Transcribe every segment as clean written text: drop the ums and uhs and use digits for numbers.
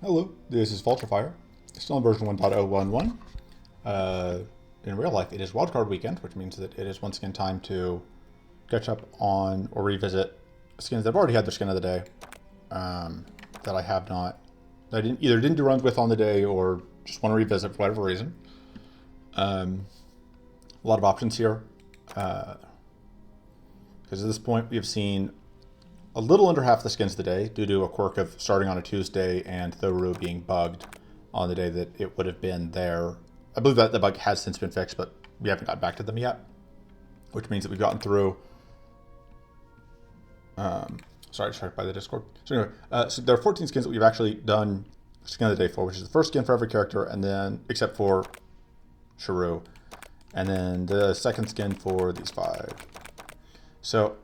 Hello, this is Vulturefire. Still in version 1.11. In real life, it is wildcard weekend, which means that it is once again time to catch up on or revisit skins that have already had their skin of the day that I have not, that I didn't do runs with on the day or just want to revisit for whatever reason. A lot of options here because at this point we have seen a little under half the skins today due to a quirk of starting on a Tuesday and the Rue being bugged on the day that it would have been there. I believe that the bug has since been fixed, but we haven't gotten back to them yet, which means that we've gotten through. Sorry, distracted by the Discord. So anyway, so there are 14 skins that we've actually done skin of the day for, which is the first skin for every character, and then except for Shrew, and then the second skin for these 5. So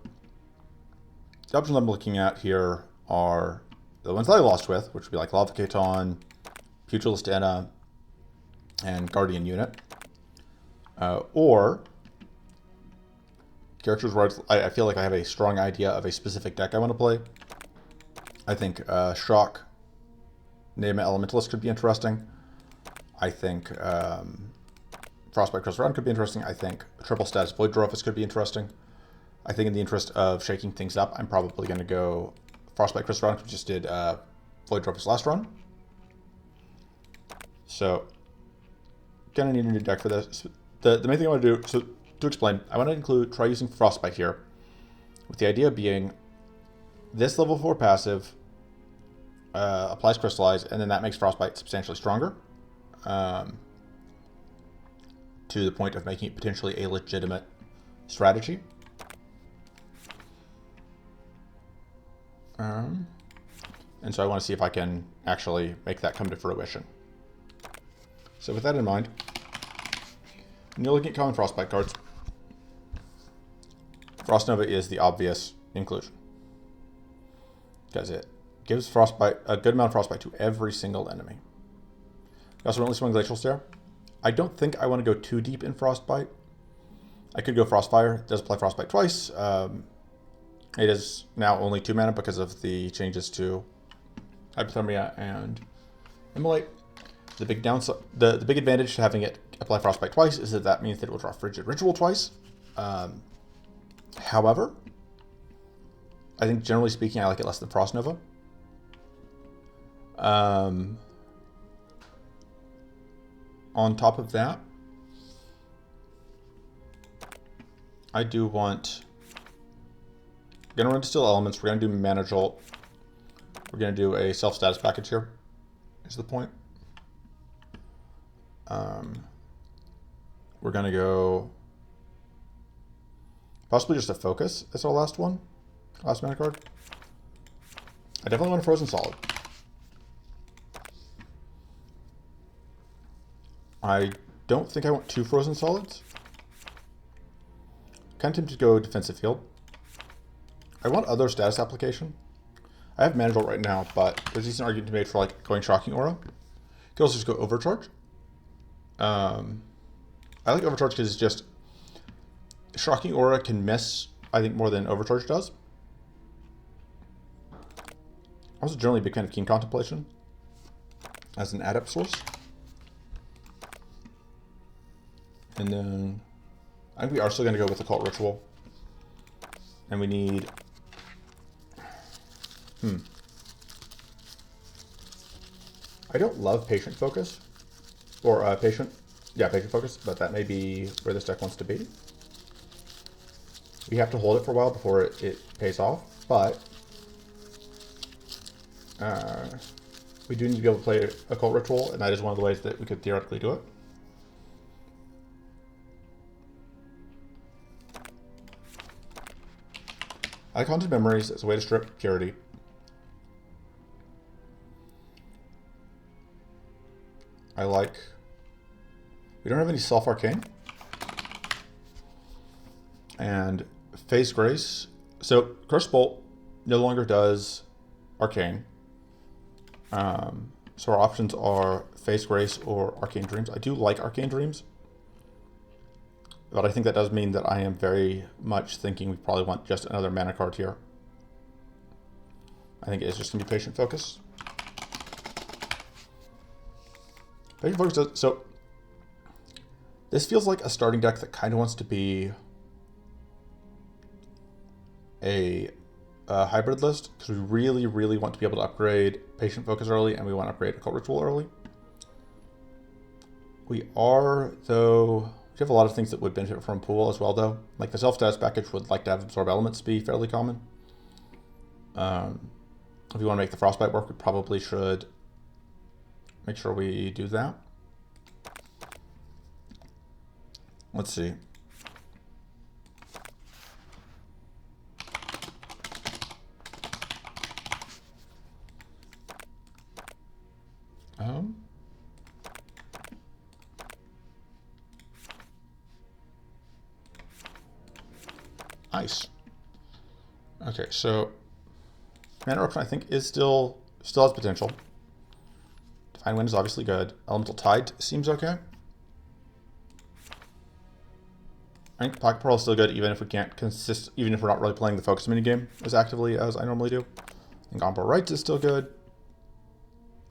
the options I'm looking at here are the ones that I lost with, which would be like Lava Keton, Pugilist Anna, and Guardian Unit. Or characters where I feel like I have a strong idea of a specific deck I want to play. I think Shock, Name Elementalist could be interesting. I think Frostbite Raodan could be interesting. I think Triple Status Void Dwarfus could be interesting. I think in the interest of shaking things up, I'm probably going to go Frostbite Raodan, who just did Void Dwarfus last run. So, gonna need a new deck for this. The main thing I want to do, so to explain, I want to try using Frostbite here, with the idea being this level 4 passive applies Crystallize, and then that makes Frostbite substantially stronger, to the point of making it potentially a legitimate strategy. And so I want to see if I can actually make that come to fruition. So with that in mind, when you're looking at common Frostbite cards, Frost Nova is the obvious inclusion, because it gives Frostbite a good amount of Frostbite to every single enemy. You also Relentless Swing Glacial Stare. I don't think I want to go too deep in Frostbite. I could go Frostfire. It does apply Frostbite twice. It is now only 2 mana because of the changes to Hypothermia and Immolate. The big downside, the big advantage to having it apply Frostbite twice is that means that it will draw Frigid Ritual twice. However, I think generally speaking, I like it less than Frost Nova. On top of that, I do want. We're going to run Still Elements. We're going to do Mana Jolt. We're going to do a self-status package here, is the point. We're going to go possibly just a Focus as our last one. Last mana card. I definitely want a Frozen Solid. I don't think I want 2 Frozen Solids. Kind of tempted to go Defensive Field. I want other status application. I have Mana Jolt right now, but there's a decent argument to be made for like going Shocking Aura. You could also just go Overcharge. I like Overcharge because it's just Shocking Aura can miss, I think, more than Overcharge does. I'm also generally a big fan of Keen Contemplation as an adept source. And then I think we are still going to go with Occult Ritual. And we need... I don't love Patient Focus. Or Patient Focus, but that may be where this deck wants to be. We have to hold it for a while before it pays off, but we do need to be able to play Occult Ritual, and that is one of the ways that we could theoretically do it. I like Haunted Memories as a way to strip Purity. I like... We don't have any Self Arcane. And Phase Grace. So Curse Bolt no longer does Arcane. So our options are Phase Grace or Arcane Dreams. I do like Arcane Dreams. But I think that does mean that I am very much thinking we probably want just another mana card here. I think it's just going to be Patient Focus. Patient Focus does, so this feels like a starting deck that kind of wants to be a hybrid list, because we really, really want to be able to upgrade Patient Focus early, and we want to upgrade Occult Ritual early. We are, though, we have a lot of things that would benefit from Pool as well, though. Like the self-status package would like to have Absorb Elements be fairly common. If we want to make the Frostbite work, we probably should make sure we do that. Let's see. Nice. Okay, so Mana Eruption I think is still has potential. Divine Wind is obviously good. Elemental Tide seems okay. I think Pocket Pearl is still good, even if we can't even if we're not really playing the focus minigame as actively as I normally do. I think Umbral Rites is still good.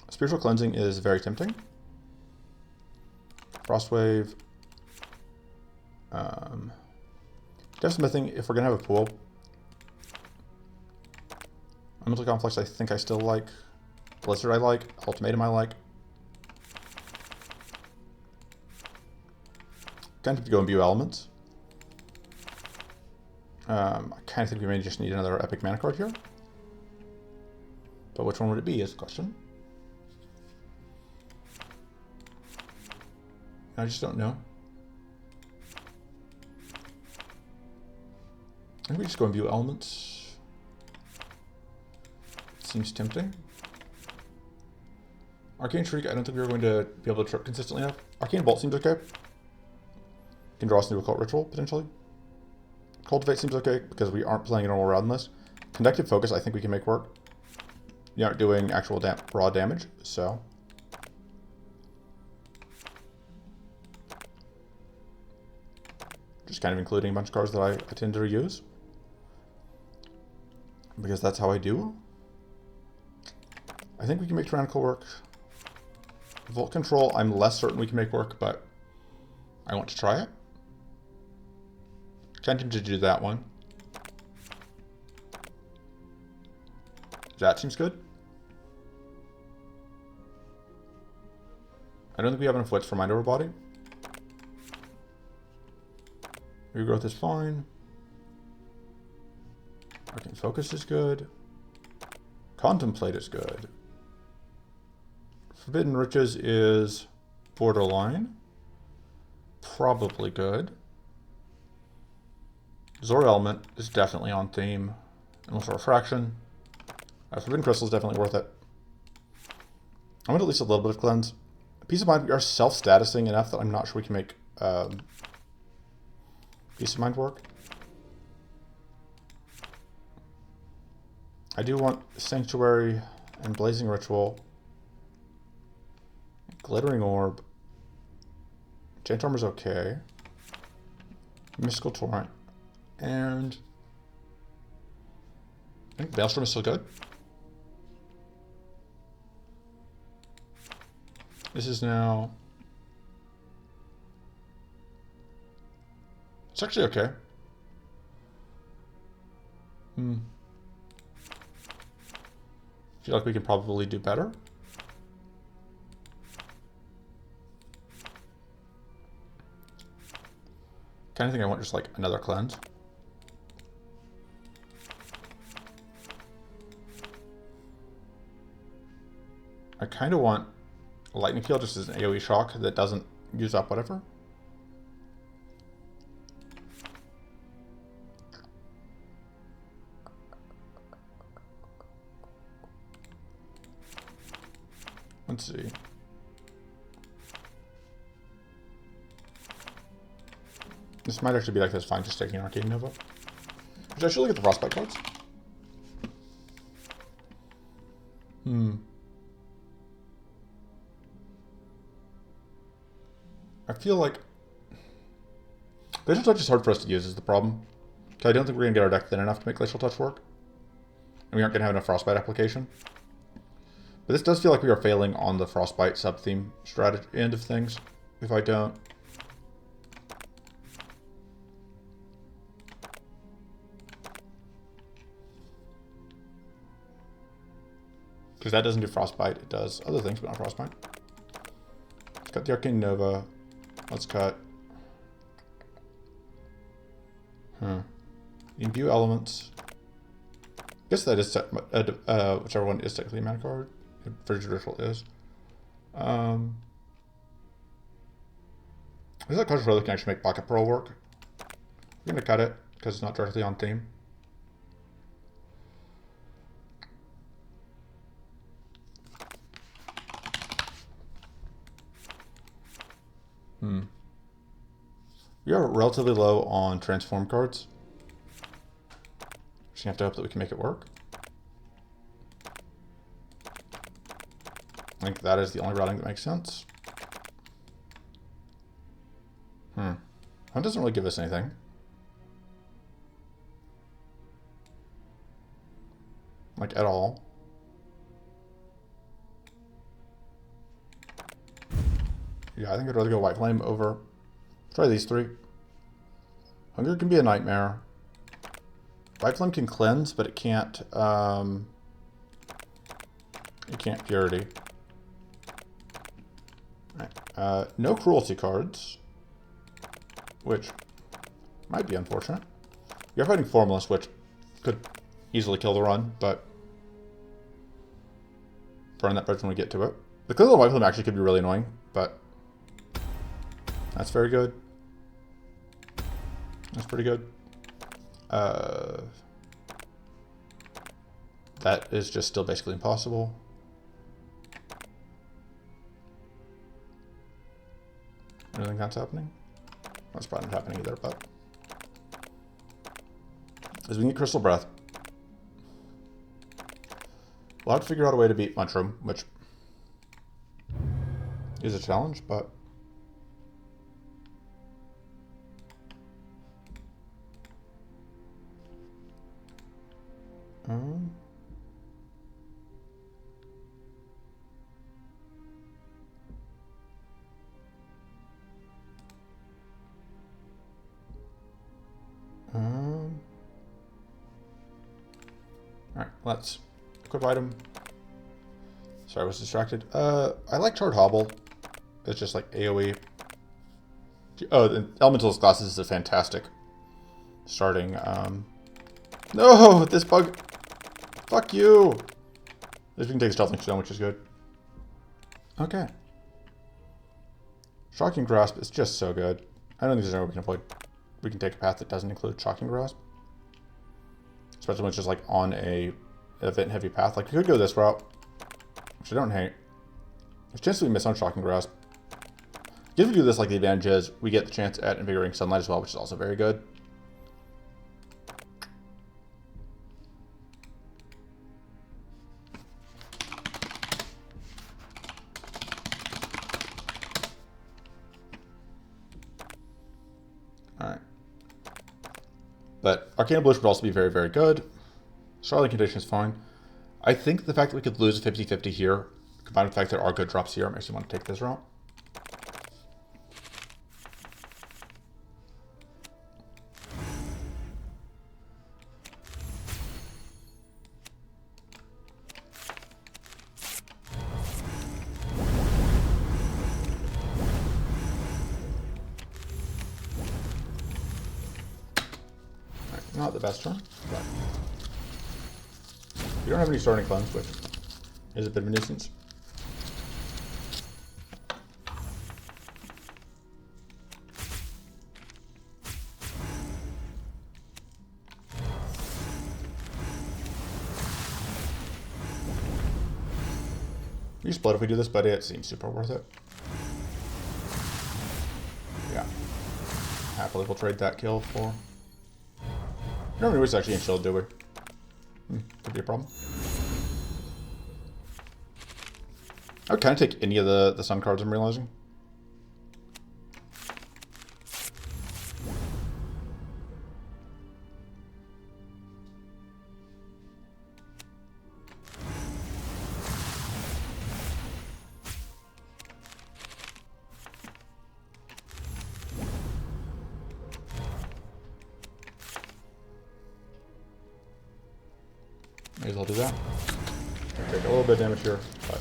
Spiritual Cleansing is very tempting. Frostwave. Death Smithing, if we're gonna have a pool. Elemental Complex, I think I still like. Blizzard, I like. Ultimatum, I like. Kind of to go imbue elements. I kind of think we may just need another epic mana card here. But which one would it be is the question. I just don't know. I think we just go imbue elements. Seems tempting. Arcane Shriek, I don't think we were going to be able to trip consistently enough. Arcane Bolt seems okay. Can draw us into Occult Ritual, potentially. Cultivate seems okay, because we aren't playing a normal Raodan list. Conductive Focus, I think we can make work. You aren't doing actual raw damage, so. Just kind of including a bunch of cards that I tend to reuse. Because that's how I do. I think we can make Tyrannical work. Volt Control, I'm less certain we can make work, but I want to try it. Tempted to do that one. That seems good. I don't think we have enough wits for Mind Over Body. Regrowth is fine. Arcane Focus is good. Contemplate is good. Forbidden Riches is borderline. Probably good. Zora Element is definitely on theme. Elemental Refraction. Forbidden Crystal is definitely worth it. I want at least a little bit of cleanse. Peace of Mind, we are self-statusing enough that I'm not sure we can make Peace of Mind work. I do want Sanctuary and Blazing Ritual. Glittering Orb. Enchant Armor's okay. Mystical Torrent. And I think Maelstrom is still good. This is now... It's actually okay. Feel like we can probably do better. Kind of think I want just like another cleanse. I kind of want Lightning Field just as an AoE shock that doesn't use up whatever. Let's see. This might actually be like this fine just taking Arcane Nova. I should look at the Frostbite cards. I feel like Glacial Touch is hard for us to use is the problem. Because I don't think we're going to get our deck thin enough to make Glacial Touch work. And we aren't going to have enough Frostbite application. But this does feel like we are failing on the Frostbite sub-theme strategy end of things, if I don't. Because that doesn't do Frostbite, it does other things, but not Frostbite. Let's cut the Arcane Nova. Let's cut... Imbue Elements. I guess that is whichever one is technically a mana card. For Judicial is. I guess that card really can actually make Pocket Pearl work. We're going to cut it, because it's not directly on theme. We are relatively low on transform cards. Just have to hope that we can make it work. I think that is the only routing that makes sense. One doesn't really give us anything. Like, at all. Yeah, I think I'd rather go White Flame over... Try these three. Hunger can be a nightmare. White Flame can cleanse, but it can't Purity. Right. No Cruelty cards, which might be unfortunate. You're fighting Formless, which could easily kill the run, but burn that bridge when we get to it. The Clear White Flame actually could be really annoying, but that's very good. That's pretty good. That is just still basically impossible. I don't think that's happening. That's probably not happening either, but... As we can get Crystal Breath. We'll have to figure out a way to beat Mushroom, which is a challenge, but... Alright, let's equip item. Sorry, I was distracted. I like Charred Hobble. It's just like AoE. Oh, the Elementalist Glasses is a fantastic starting. No, this bug. Fuck you. At least we can take Stealthing Stone, which is good. Okay. Shocking Grasp is just so good. I don't think there's no way we can avoid. We can take a path that doesn't include Shocking Grasp. Especially when it's just like on a event heavy path. Like we could go this route, which I don't hate. There's a chance that we miss on Shocking Grasp. If we do this, like the advantage is we get the chance at Invigorating Sunlight as well, which is also very good. Alright. But Arcana Blush would also be very, very good. Starling Condition is fine. I think the fact that we could lose a 50-50 here, combined with the fact that there are good drops here, makes me want to take this route. Not the best turn, but we don't have any starting cleanse, which is a bit of a nuisance. We split if we do this, but it seems super worth it. Yeah. Happily we'll trade that kill for... We don't really actually in shield, do we? Could be a problem. I would kind of take any of the sun cards, I'm realizing. May as well do that. Take a little bit of damage here, but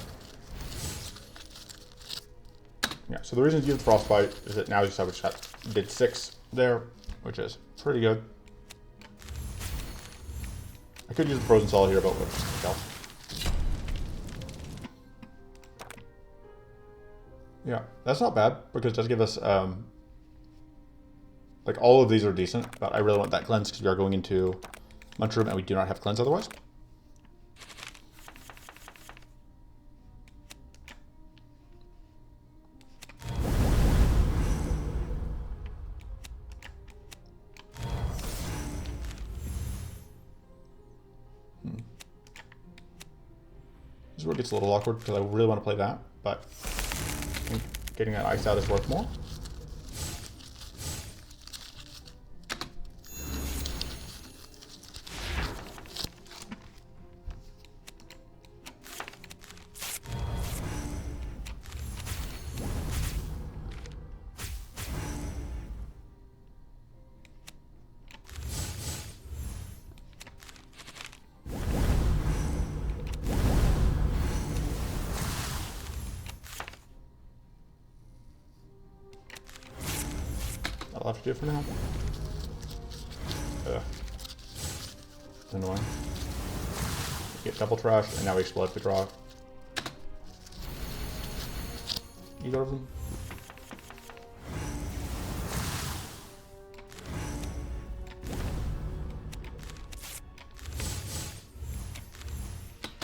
yeah. So the reason to use Frostbite is that now you saw we just did 6 there, which is pretty good. I could use the Frozen Solid here, but we'll just take else. Yeah, that's not bad because it does give us like all of these are decent, but I really want that cleanse because we are going into Lunchroom and we do not have cleanse otherwise. This is where it gets a little awkward because I really want to play that, but I think getting that ice out is worth more. That'll have to do it for now. Ugh. Annoying. Get double trash, and now we explode if we draw. Either of them.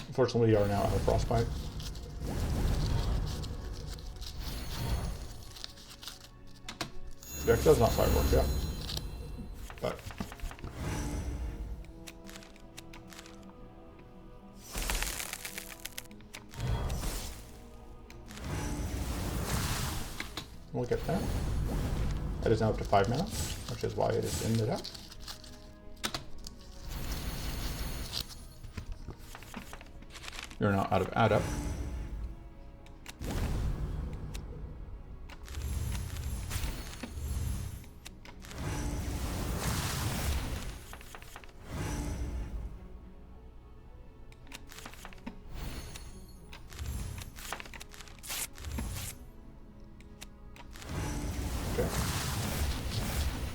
Unfortunately, we are now out of Frostbite. Deck does not quite work yet, but we'll get that. That is now up to 5 mana, which is why it is in the deck. You're now out of Adept.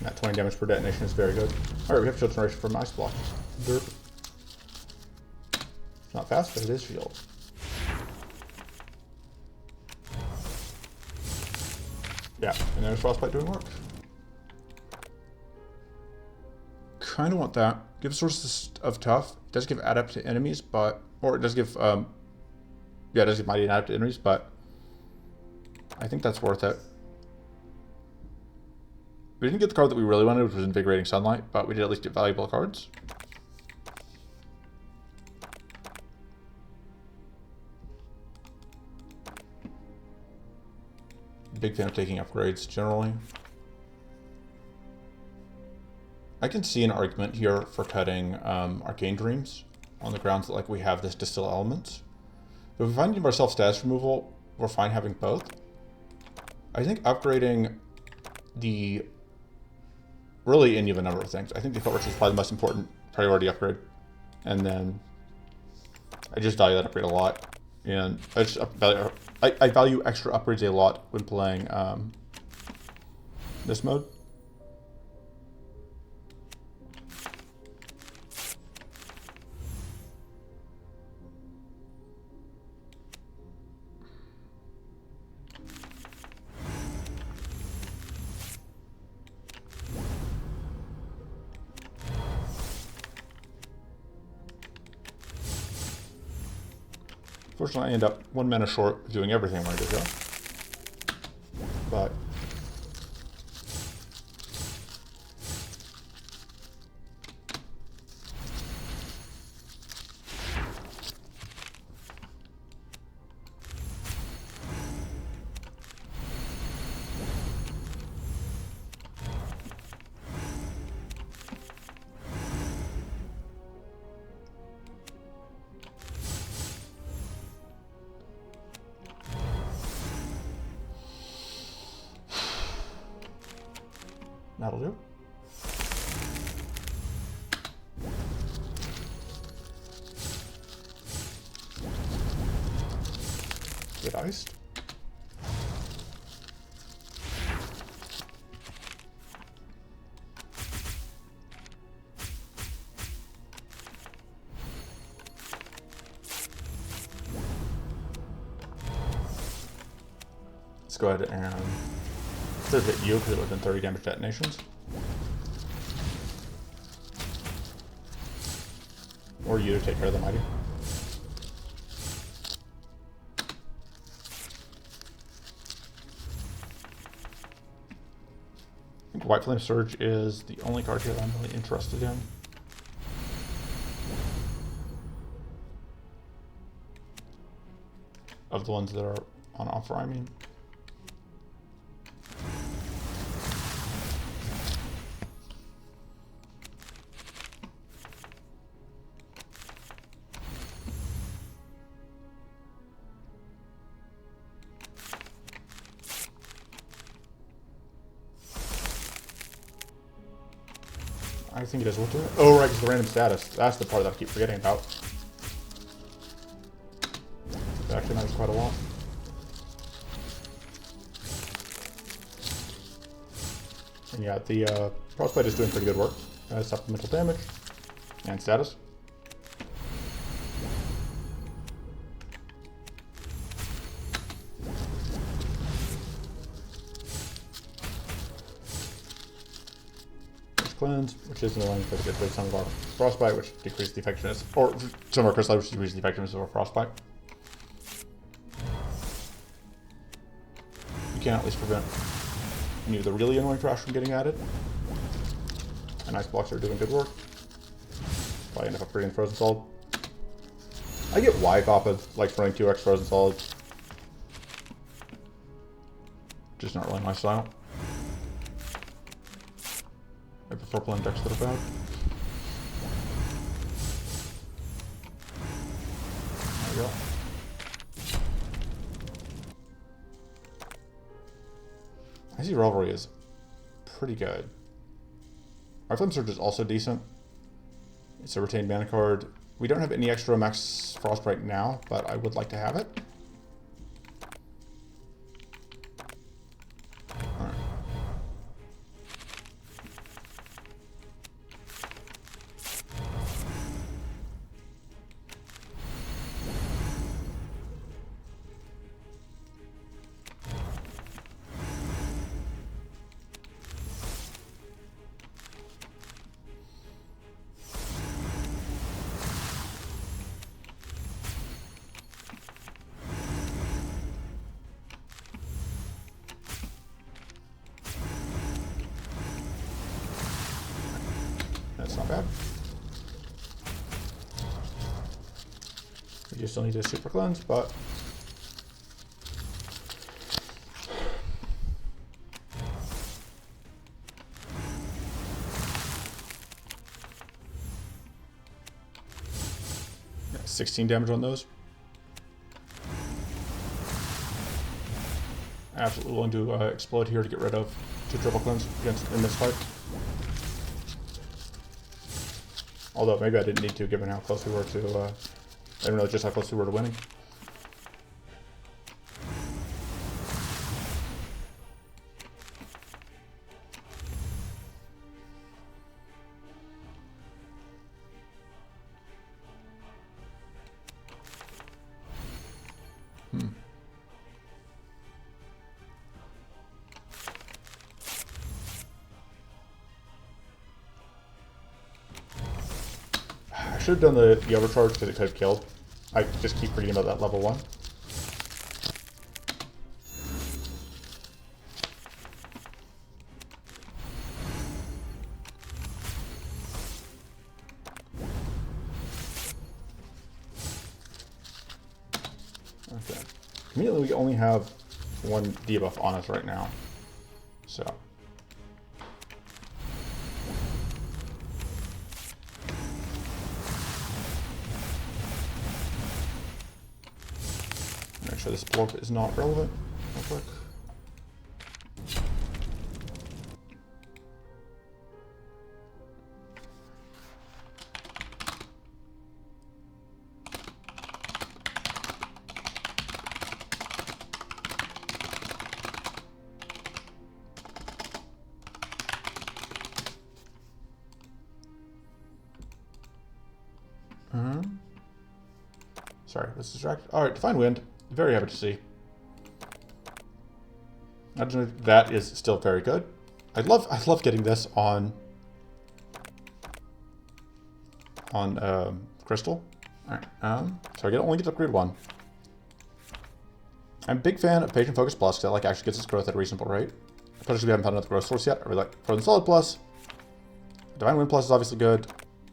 That 20 damage per detonation is very good. Alright, we have shield generation from Ice Block. Derp. It's not fast, but it is shield. Yeah, and there's Frostbite doing work. Kind of want that. Gives sources of tough. It does give adept to enemies, but or it does give yeah, it does give mighty and adept to enemies, but I think that's worth it. We didn't get the card that we really wanted, which was Invigorating Sunlight, but we did at least get valuable cards. Big fan of taking upgrades, generally. I can see an argument here for cutting Arcane Dreams on the grounds that like we have this Distill Elements. But if we find any more self-status removal, we're fine having both. I think upgrading the really any of a number of things. I think the Footwork is probably the most important priority upgrade. And then I just value that upgrade a lot. And I value extra upgrades a lot when playing this mode. Fortunately, I end up 1 mana short of doing everything I wanted to do. But that'll do. get iced. Let's go ahead and instead of hit you because it would have been 30 damage detonations. Or you to take care of the mighty. I think White Flame Surge is the only card here that I'm really interested in. Of the ones that are on offer, I mean. I think it is worth it. Oh, right, because the random status. That's the part that I keep forgetting about. It actually matters quite a lot. And yeah, the Frostbite is doing pretty good work. Supplemental damage and status. Cleanse, which is annoying because it gets rid of some of our Frostbite, which decreases the effectiveness, or some of our crystallite, which decreases the effectiveness of our Frostbite. You can at least prevent any of the really annoying trash from getting added. And ice blocks are doing good work. Probably end up upgrading Frozen Solid. I get why Goppa likes running 2x Frozen Solid. Just not really my style. I prefer playing decks that are bad. There we go. Icy Revelry is pretty good. Our Flame Surge is also decent. It's a retained mana card. We don't have any extra max Frost right now, but I would like to have it. That's not bad. We just still need to super cleanse, but yeah, 16 damage on those. Absolutely willing to explode here to get rid of 2 triple cleanse against in this fight. Although maybe I didn't need to, given how close we were to, I didn't realize just how close we were to winning. I should have done the overcharge because it could have killed. I just keep forgetting about that level 1. Okay. Immediately we only have 1 debuff on us right now. So. Make sure this blorp is not relevant real quick. Sorry, was distracted. All right, Divine Wind. Very happy to see. That is still very good. I love getting this on Crystal. All right, so I only get to upgrade 1. I'm a big fan of Patient Focus Plus because that actually gets its growth at a reasonable rate. Especially if we haven't found another growth source yet. I really like Frozen Solid Plus. Divine Wind Plus is obviously good.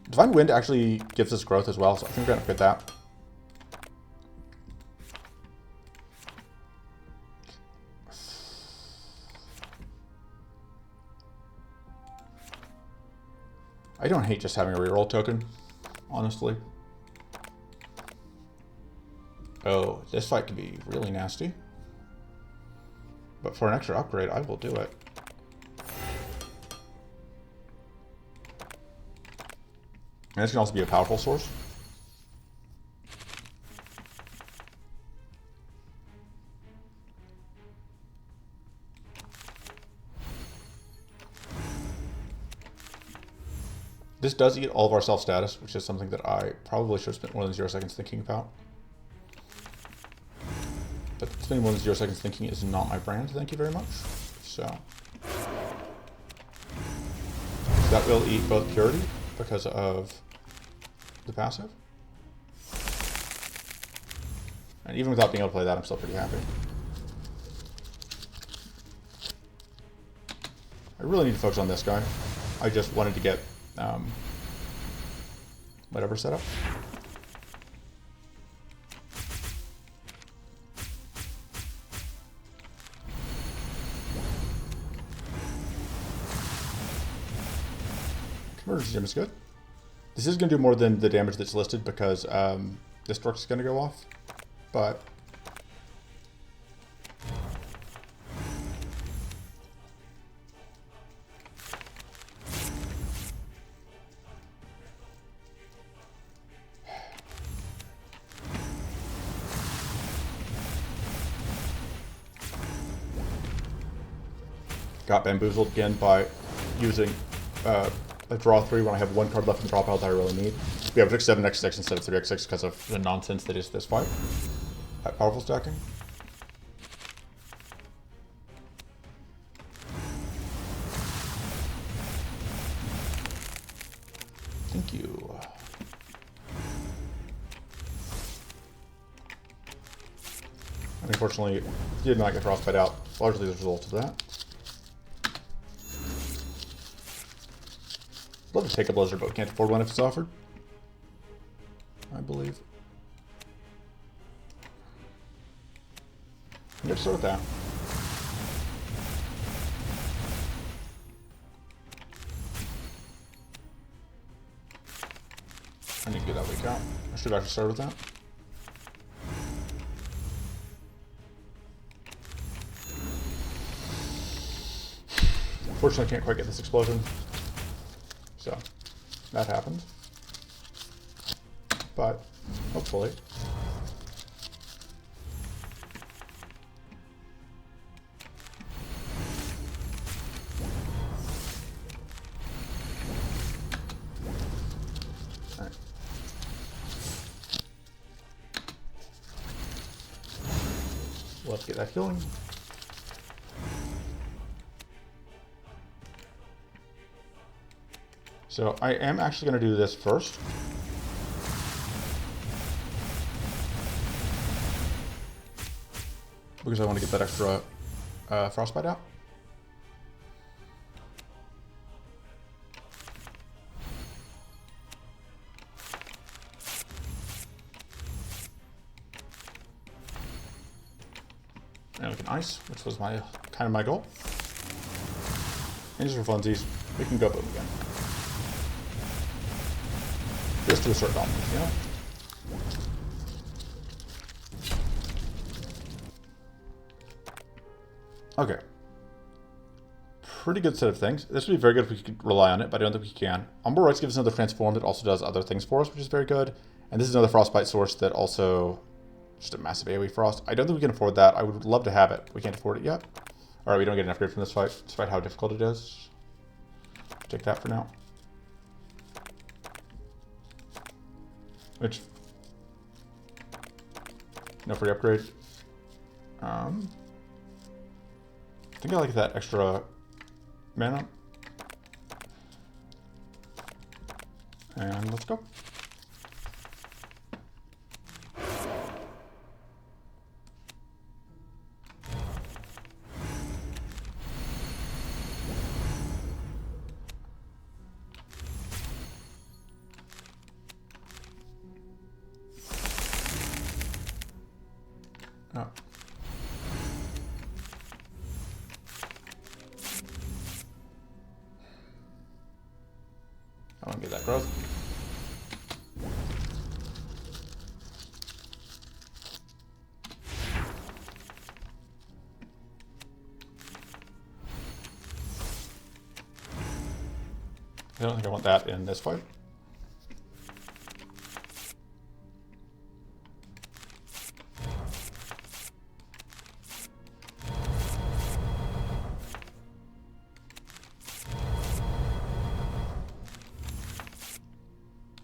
Divine Wind actually gives us growth as well, so I think we're gonna upgrade that. I don't hate just having a reroll token, honestly. Oh, this fight could be really nasty. But for an extra upgrade, I will do it. And this can also be a powerful source. This does eat all of our self-status, which is something that I probably should have spent more than 0 seconds thinking about. But spending more than 0 seconds thinking is not my brand, thank you very much. So that will eat both Purity because of the passive. And even without being able to play that, I'm still pretty happy. I really need to focus on this guy. I just wanted to get whatever set up. Convergence Gem is good. This is going to do more than the damage that's listed because this Dork is going to go off, but got bamboozled again by using a draw 3 when I have 1 card left in the draw pile that I really need. We have 7x6 instead of 3x6 because of the nonsense that is this fight. Powerful stacking. Thank you. And unfortunately, did not get Frostbite out, largely as a result of that. Love to take a Blizzard, but can't afford one if it's offered, I believe. Let's start with that. I need to get that week out. I should actually start with that. Unfortunately, I can't quite get this explosion. So, that happened. But, hopefully. Alright. Let's get that healing. So I am actually going to do this first. Because I want to get that extra Frostbite out. And we can ice, which was kind of my goal. And just for funsies, we can go boom again. Just to assert dominance, you know? Okay. Pretty good set of things. This would be very good if we could rely on it, but I don't think we can. Umbral Rights gives us another transform that also does other things for us, which is very good. And this is another Frostbite source that also just a massive AoE frost. I don't think we can afford that. I would love to have it. We can't afford it yet. Alright, we don't get an upgrade from this fight, despite how difficult it is. Take that for now. Which No free upgrade. I think I like that extra mana. And let's go. Oh. I want to get that growth. I don't think I want that in this fight.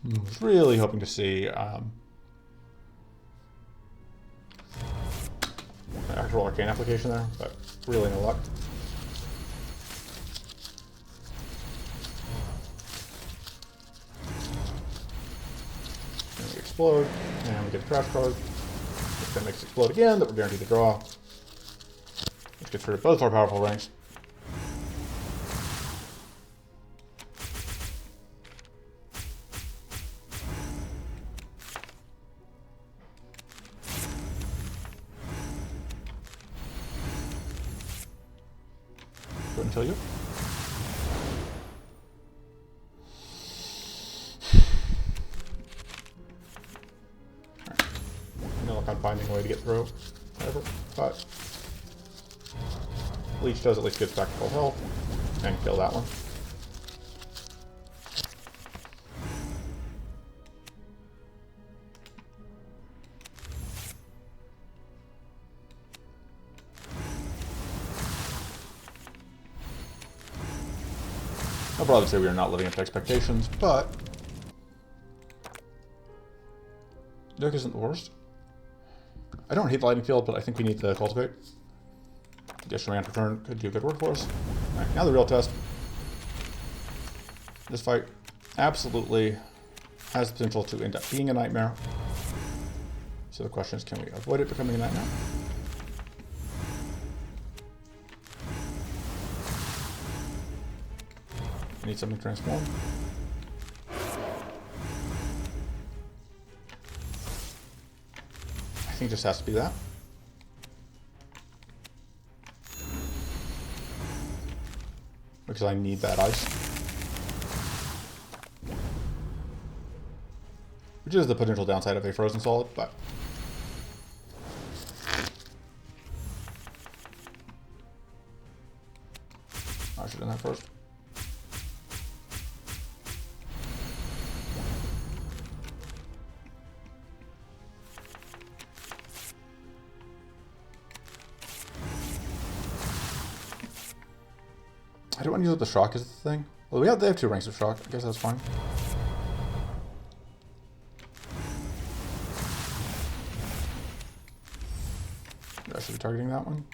I was really hoping to see actual arcane application there, but really no luck. And we explode, and we get a trash card. Which then makes it explode again, that we're guaranteed to draw. Which gets rid of both our powerful ranks. Go ahead and kill you. I'm finding a way to get through, whatever, but Leech does at least get back to full health, and kill that one. I'll probably say we are not living up to expectations, but deck isn't the worst. I don't hate the Lightning Field, but I think we need to cultivate. Guess Raodan return could do good work for us. Alright, now the real test. This fight absolutely has the potential to end up being a nightmare. So the question is, can we avoid it becoming a nightmare? I need something transformed. I think it just has to be that. Because I need that ice. Which is the potential downside of a frozen solid, but I should have done that first. I don't want to use up the shock as the thing. Well, they have 2 ranks of shock. I guess that's fine. I should be targeting that one.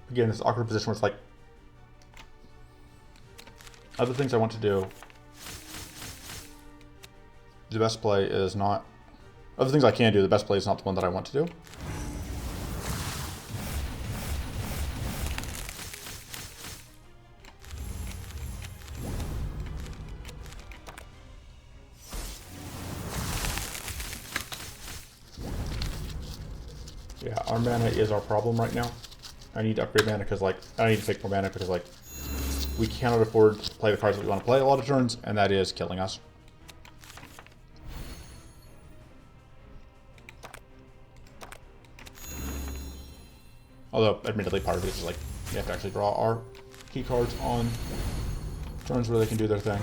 Again, this awkward position where it's like, other things I want to do, the best play is not, other things I can do, the best play is not the one that I want to do. Yeah, our mana is our problem right now. I need to upgrade mana because, like, I need to take more mana because, like, we cannot afford to play the cards that we want to play a lot of turns, and that is killing us. Although, admittedly, part of it is, like, we have to actually draw our key cards on turns where they can do their thing.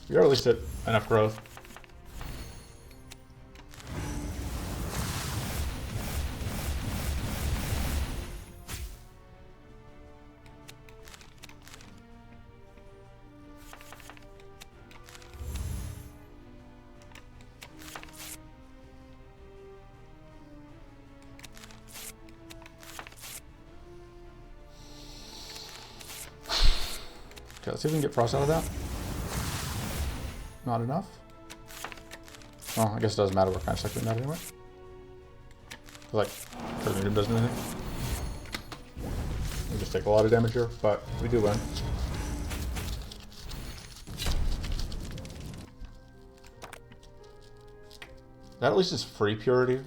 We are at least at enough growth. Okay, let's see if we can get Frost out of that. Not enough. Well, I guess it doesn't matter. We're kind of stuck doing that anyway. Like, Doom doesn't anything. We just take a lot of damage here, but we do win. That at least is free purity,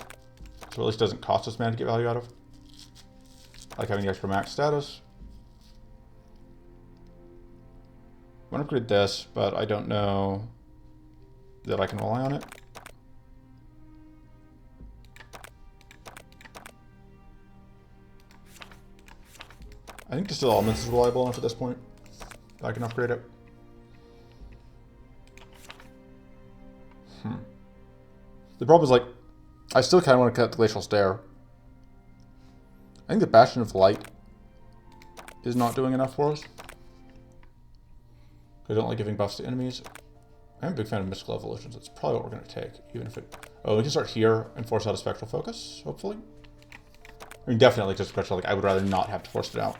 so at least doesn't cost us mana to get value out of. I like having the extra max status. I'm gonna upgrade this, but I don't know that I can rely on it. I think Distill Elements is reliable enough at this point. I can upgrade it. The problem is, like, I still kind of want to cut the Glacial Stare. I think the Bastion of Light is not doing enough for us. I don't like giving buffs to enemies. I'm a big fan of Mystical Evolutions. That's probably what we're going to take, even if it... Oh, we can start here and force out a Spectral Focus, hopefully. I mean, definitely just Spectral, like, I would rather not have to force it out.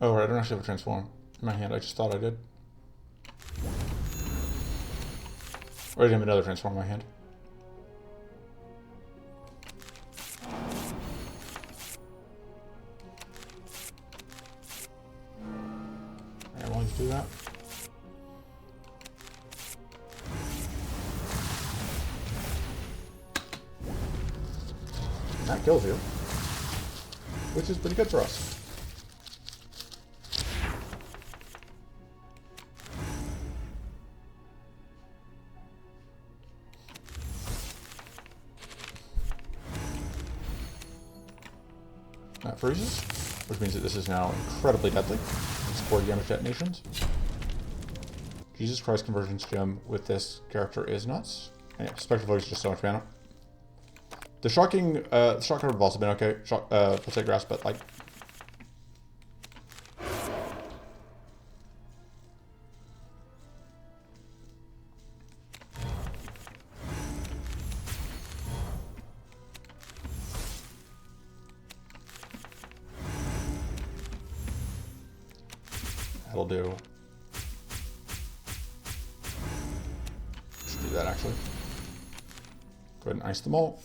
Oh, right, I don't actually have a transform in my hand. I just thought I did. Or I didn't have another transform in my hand. I want to do that. And that kills you, which is pretty good for us. That freezes, which means that this is now incredibly deadly. It's 40 damage detonations. Jesus Christ, Convergence Gem with this character is nuts. And yeah, Spectral Focus is just so much mana. The shocking, the shock card would have also been okay. Shock, Pulsate Grasp, but like... That'll do. Let's do that actually. Go ahead and ice them all.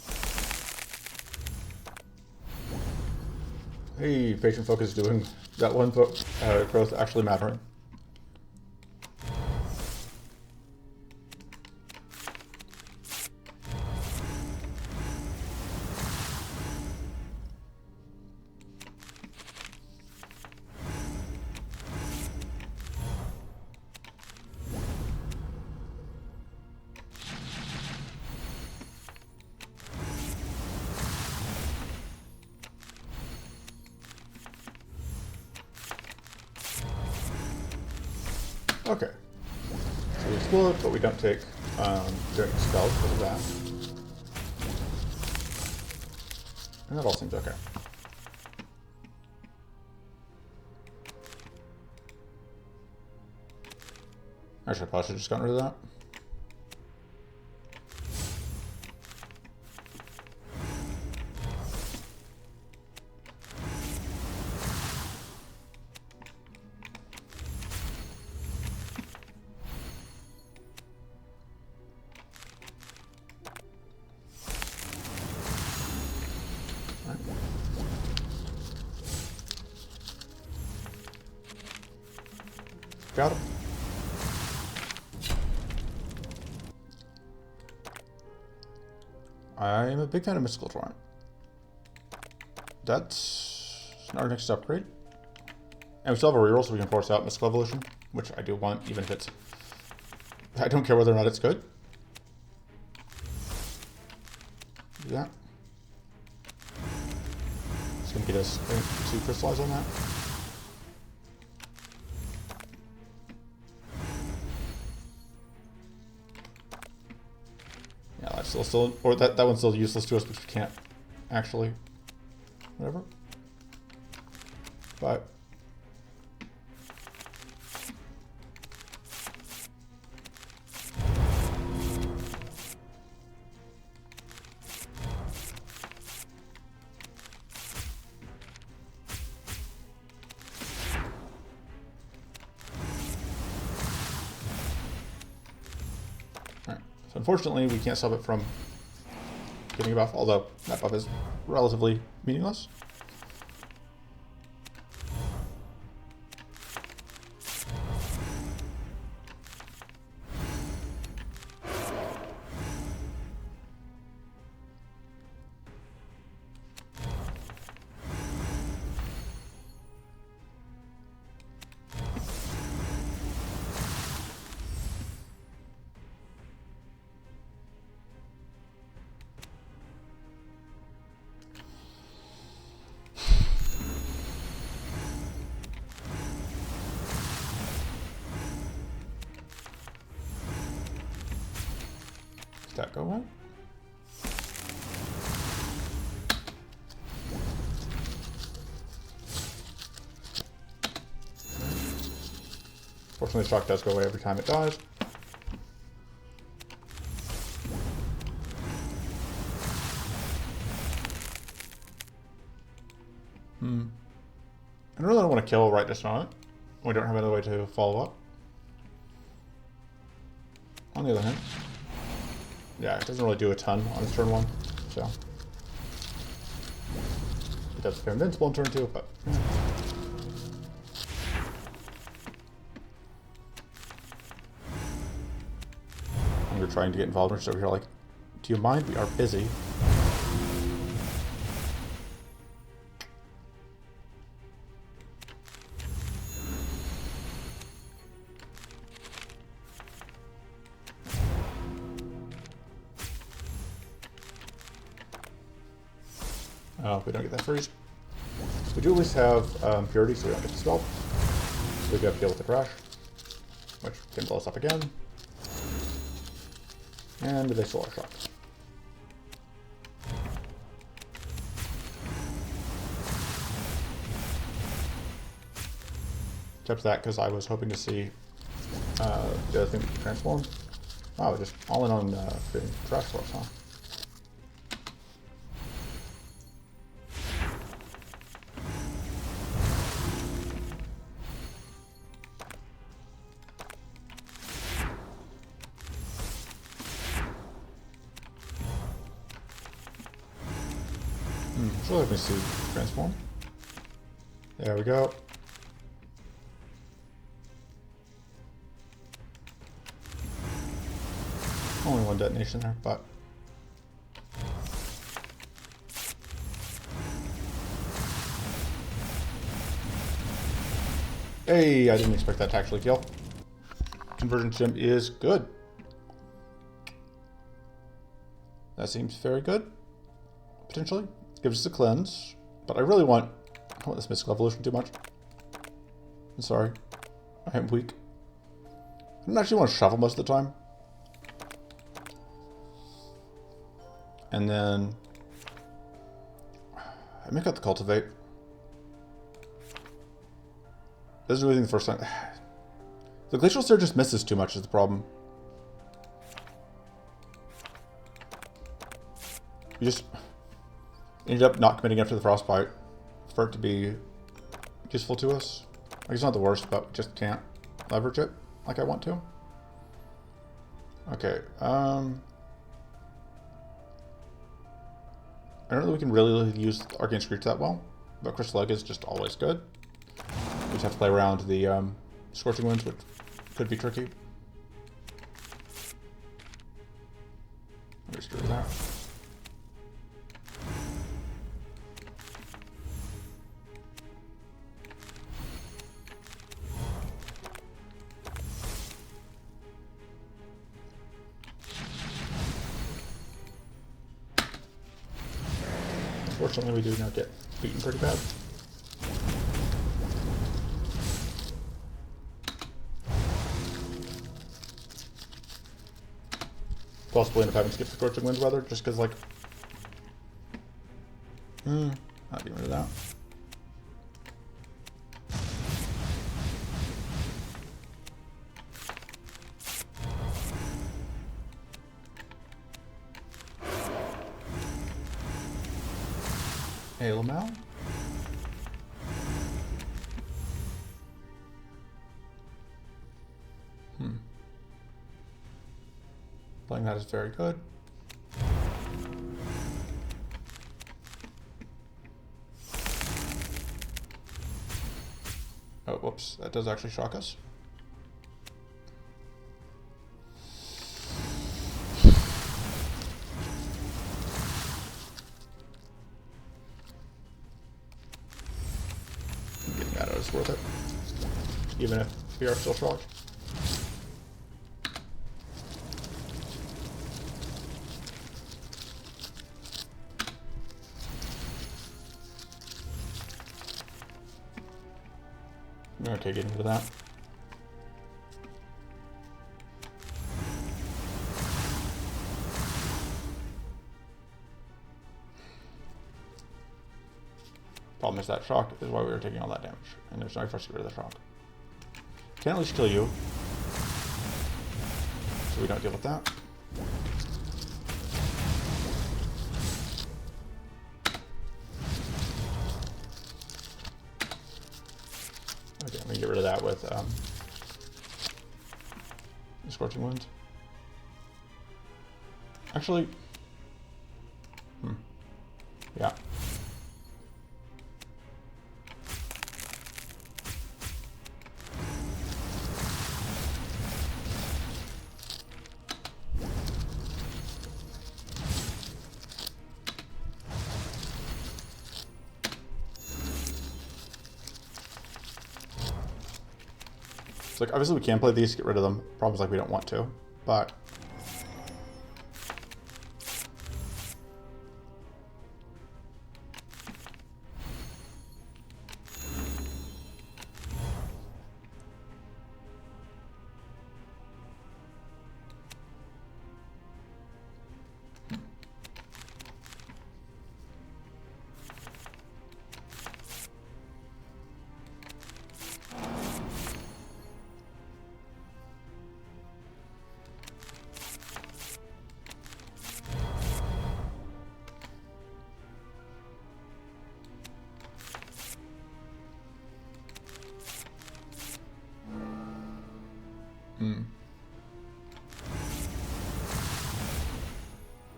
Hey, Patient Focus is doing that one growth actually mattering. Okay. So we explode, but we don't take don't expelled because of that. And that all seems okay. Actually, I probably should have just gotten rid of that. Got him. I'm a big fan of Mystical Torrent. That's our next upgrade. And we still have a reroll, so we can force out Mystical Evolution, which I do want, even if it's... I don't care whether or not it's good. Do that. It's going to get us to crystallize on that. Yeah, that's still or that one's still useless to us because we can't actually, whatever. But so unfortunately, we can't stop it from getting a buff, although that buff is relatively meaningless. Does that go well? Fortunately, the shock does go away every time it dies. I really don't want to kill right this moment. We don't have another way to follow up. On the other hand, yeah, it doesn't really do a ton on his turn one, so it does become invincible in turn two, but yeah. We're trying to get involved. We're just over here like, do you mind? We are busy. Oh, we don't get that freeze. So we do at least have Purity, so we don't get the spell. So we got to deal with the crash, which can blow us up again. And with a Solar Shock. Kept that because I was hoping to see the other thing transform. Wow, just all in on creating trash for us, huh? So let me see transform. There we go. Only one detonation there, but hey, I didn't expect that to actually kill. Conversion gem is good. That seems very good. Potentially. Gives us a cleanse. But I really want... I don't want this Mystical Evolution too much. I'm sorry. I am weak. don't actually want to shovel most of the time. And then I make out the cultivate. This is really the first time. The glacial surge just misses too much is the problem. You just ended up not committing after the Frostbite for it to be useful to us. Like, it's not the worst, but we just can't leverage it like I want to. Okay, I don't know that we can really use Arcane Screech that well, but Crystal Egg is just always good. We just have to play around the Scorching Winds, which could be tricky. Let me just do that. Unfortunately, we do now get beaten pretty bad. Possibly end up having to skip the Scorching Winds weather, just because, like... not getting rid of that. Hey, Lamau? Playing that is very good. Oh, whoops. That does actually shock us. Getting that out is worth it. Even if we are still shocked. Okay, getting rid of that. Problem is that shock is why we were taking all that damage, and there's no way for us to get rid of the shock. Can at least kill you, so we don't deal with that. Okay, I'm gonna get rid of that with the Scorching Winds. Actually, yeah. It's like, obviously we can play these to get rid of them. Problem is, like, we don't want to, but...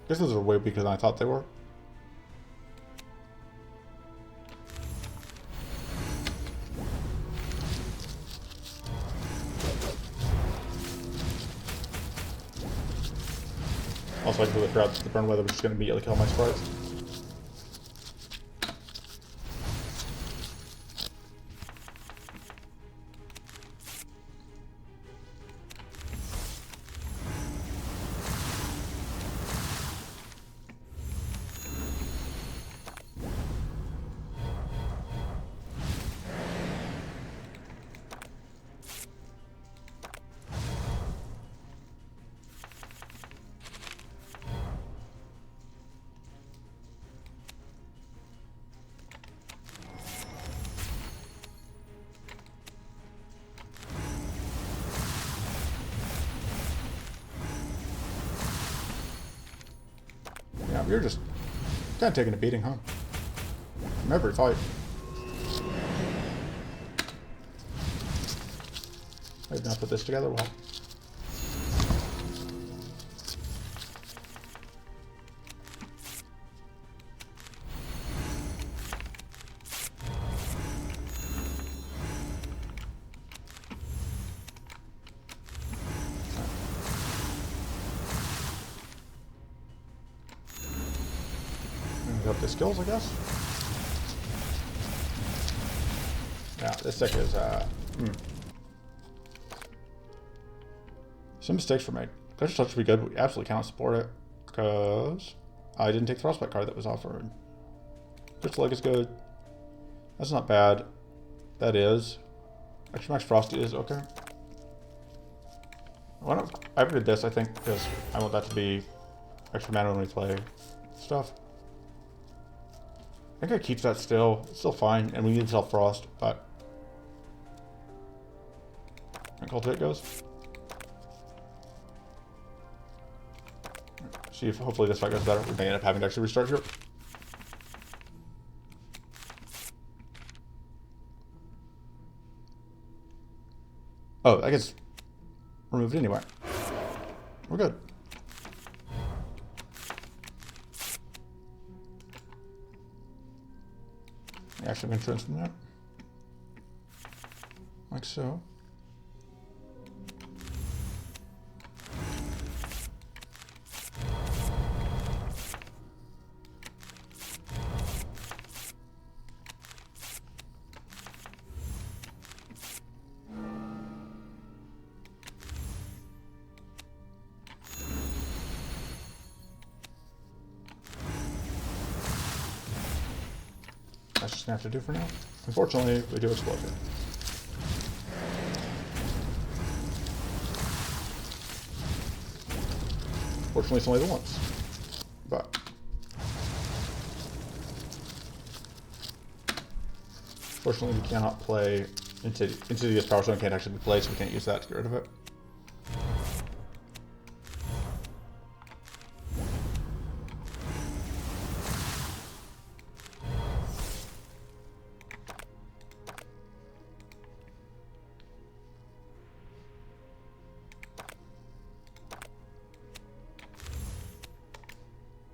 I guess those are way weaker than I thought they were. Also, I completely forgot that the burn weather was just going to immediately kill my sprites. You're just kind of taking a beating, huh? From every fight. I've not put this together well. Up the skills, I guess. Yeah, this deck is some mistakes were made. Pressure Touch would be good, but we absolutely cannot support it because I didn't take the Frostbite card that was offered. Crystal Leg is good. That's not bad. That is. Extra Max Frosty is okay. Why don't I upgrade this, I think, because I want that to be extra mana when we play stuff. I think I keep that still. It's still fine, and we need to sell Frost, but and Cultivate goes. See if hopefully this fight goes better. We may end up having to actually restart here. Oh, that gets removed anyway. We're good. Actually, I'm going to transfer that. Like so. That's just gonna have to do for now. Unfortunately, we do explode here. Fortunately, it's only the once. But fortunately, we cannot play Insidious Power Stone can't actually be played, so we can't use that to get rid of it.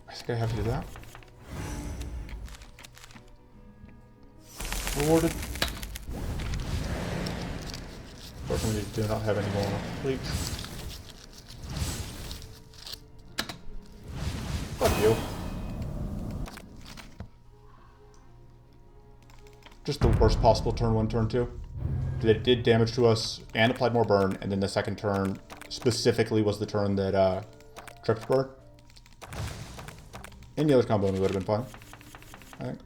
I think I have to do that. Rewarded. Fortunately, we do not have any more bleach. Fuck you. Just the worst possible turn 1, turn 2. They did damage to us and applied more burn, and then the second turn specifically was the turn that tripped burn. Any other combo would have been fine, I think.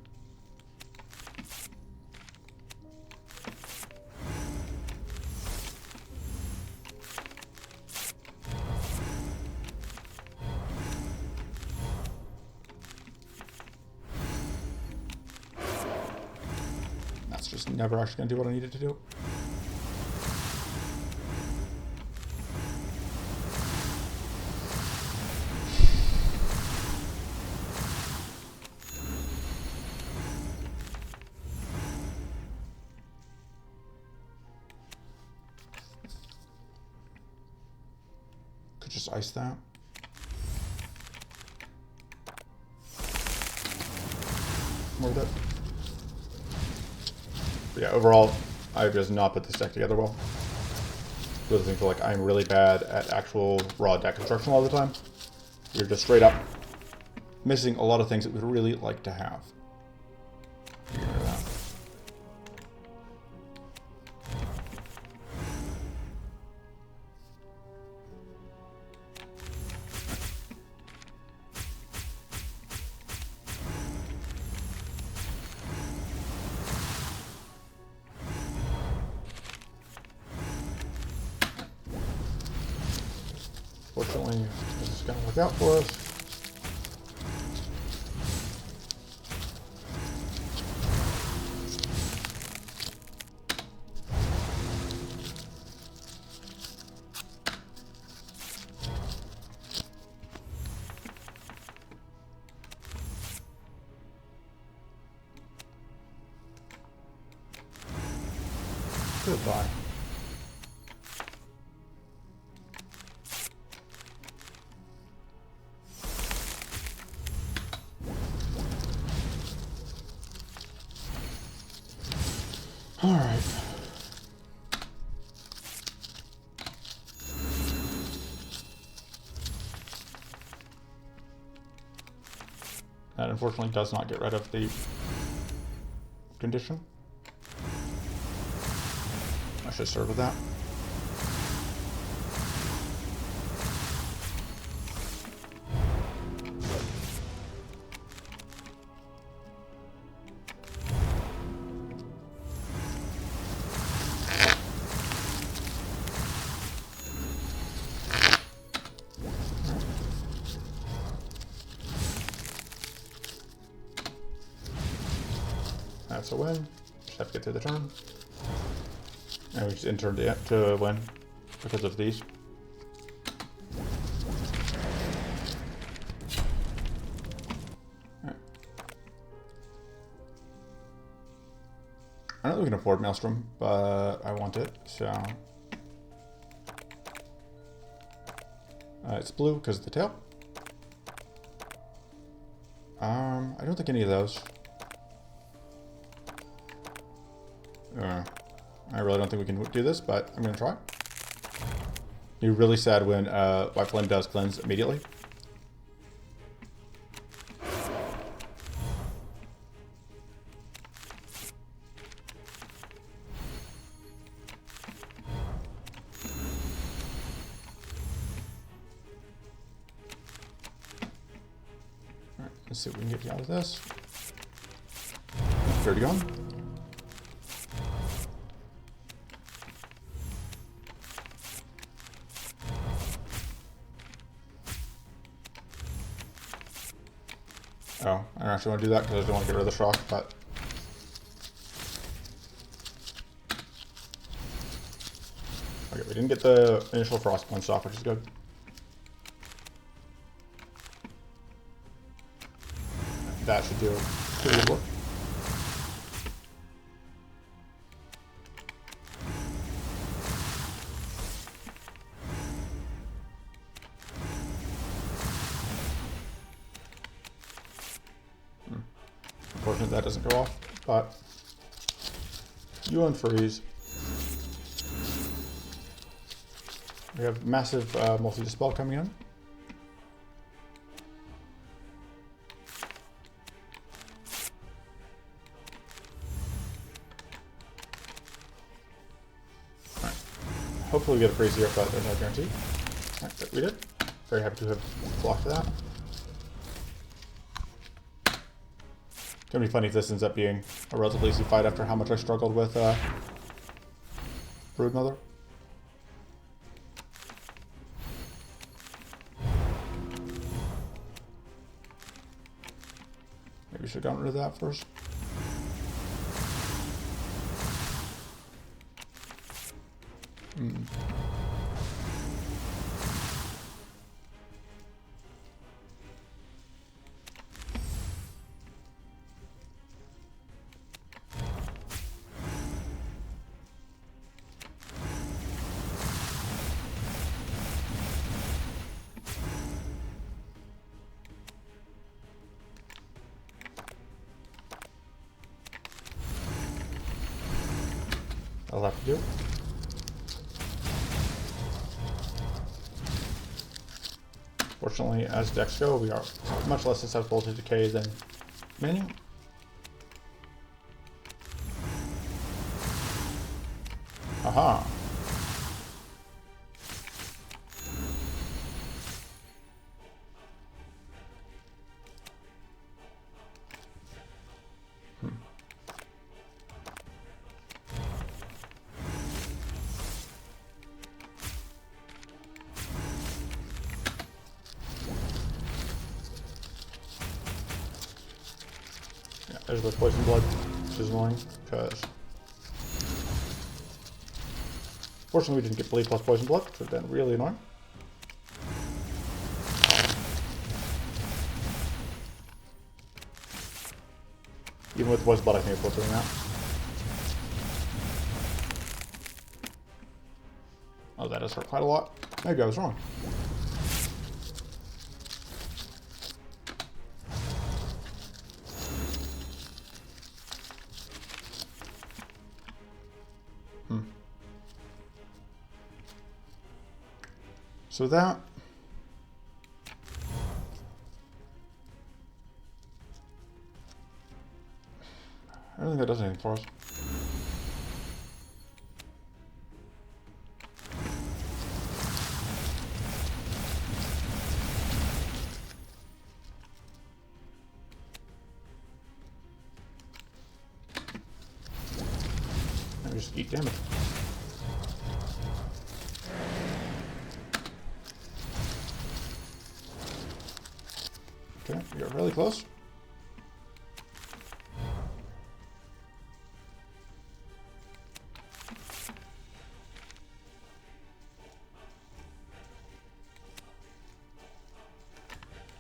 That's just never actually going to do what I needed to do. Just ice that. More of that. But yeah, overall, I've just not put this deck together well. I really feel like I'm really bad at actual raw deck construction all the time. You're just straight up missing a lot of things that we'd really like to have. Fortunately, this is going to work out for us. die. All right. That unfortunately does not get rid of the condition. I should start with that. That's a win. Just have to get through the turn. And we just entered it to win because of these. Right. I know we can afford Maelstrom, but I want it, so... it's blue because of the tail. I don't think any of those. I really don't think we can do this, but I'm going to try. You're really sad when White Flame does cleanse immediately. Alright, let's see if we can get you out of this. 30 on. Oh, I don't actually want to do that because I don't want to get rid of the shock, but... Okay, we didn't get the initial Frostbite off, which is good. That should do pretty good work. Unfortunately, that doesn't go off, but you unfreeze. We have massive multi-dispel coming in. Alright. Hopefully we get a freeze here, but there's no guarantee. Alright, we did. Very happy to have blocked that. It's gonna be funny if this ends up being a relatively easy fight after how much I struggled with Broodmother. Maybe we should have gotten rid of that first. I'll have to do. Fortunately, as decks go, we are much less susceptible to decay than many. Aha! There's the poison blood, which is annoying, because fortunately we didn't get bleed plus poison blood, which would have been really annoying. Even with poison blood, I think it's worth doing that. that does hurt quite a lot. Maybe I was wrong. So that... I don't think that does anything for us. Maybe just eat damage. Okay, you're really close.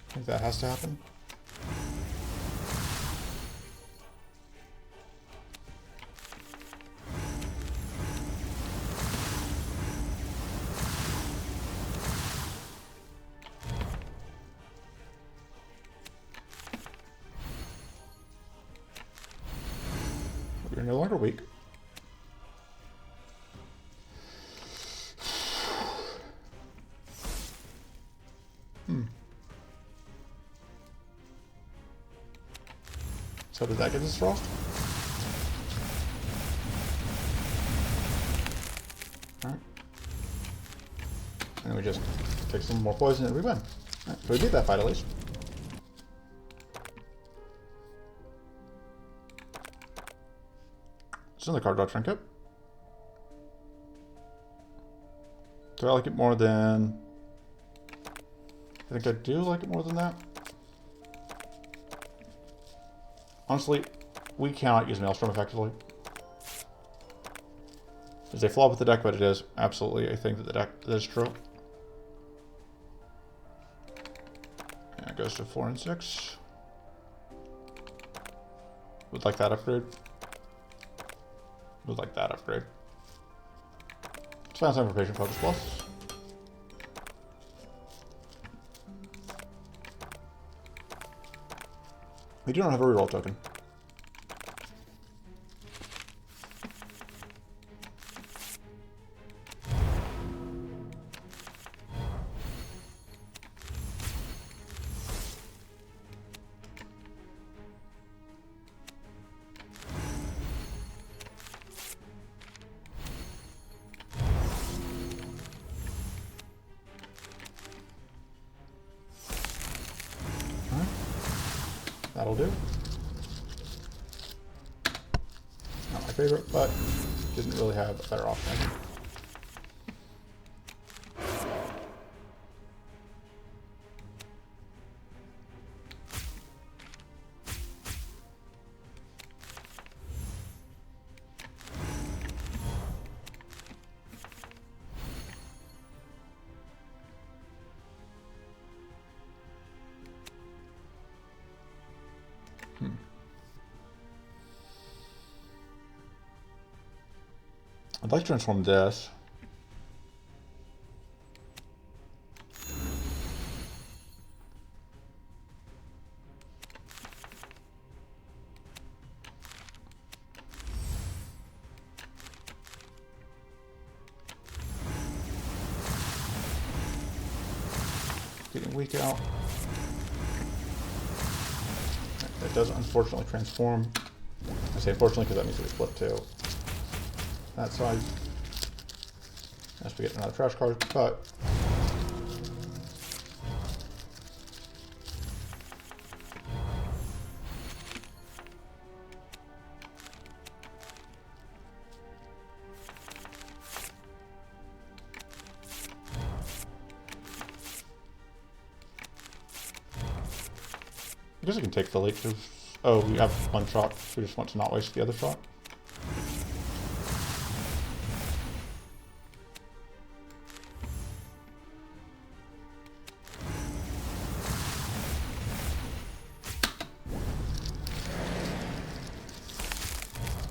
I think that has to happen. You're no longer weak. So does that get us frost? Alright. And we just take some more poison and we win. Alright, so we beat that fight at least. It's another card draw trinket. Do I like it more than... I think I do like it more than that. Honestly, we cannot use Maelstrom effectively. It's a flaw with the deck, but it is absolutely a thing that the deck that is true. And it goes to 4 and 6. Would like that upgrade. Would like that upgrade. It's final time for Patient Focus Plus. We do not have a reroll token. That'll do. Not my favorite, but didn't really have a better option. I'd like to transform this. Getting weak out. That does unfortunately transform. I say unfortunately because that means we flip to that side. Unless we get another trash card, but I guess I can take the late. Oh, we have one shot. We just want to not waste the other shot.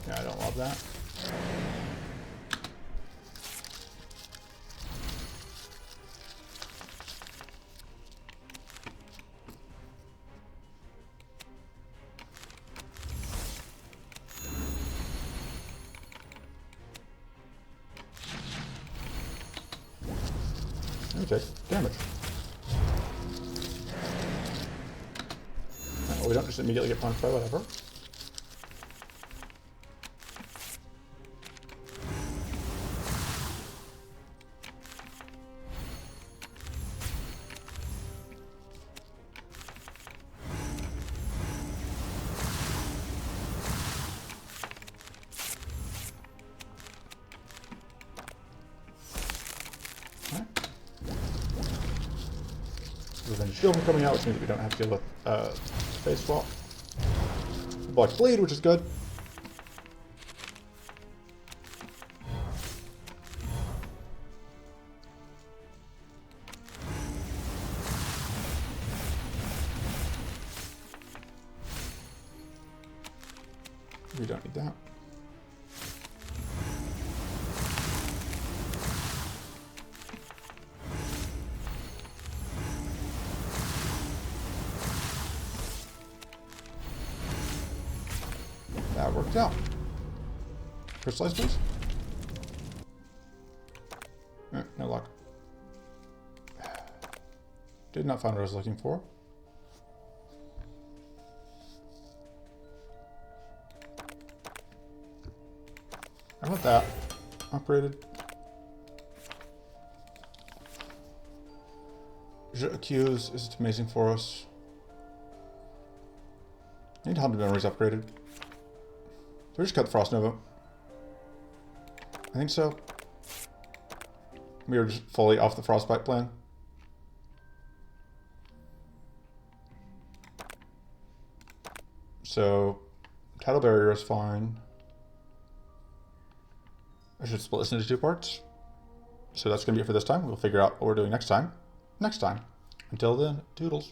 Yeah, I don't love that. take damage. Well, we don't just immediately get punched by whatever. Revenge shield from coming out, which means that we don't have to deal with space swap. Block bleed, which is good. We don't need that. That worked out. Crystallize, please. No luck. Did not find what I was looking for. How about that? Operated. Je accuse is amazing for us. I need Haunted Memories upgraded. So we just cut the Frost Nova. I think so. We are just fully off the Frostbite plan. So, Tidal Barrier is fine. I should split this into 2 parts. So that's going to be it for this time. We'll figure out what we're doing next time. Until then, toodles.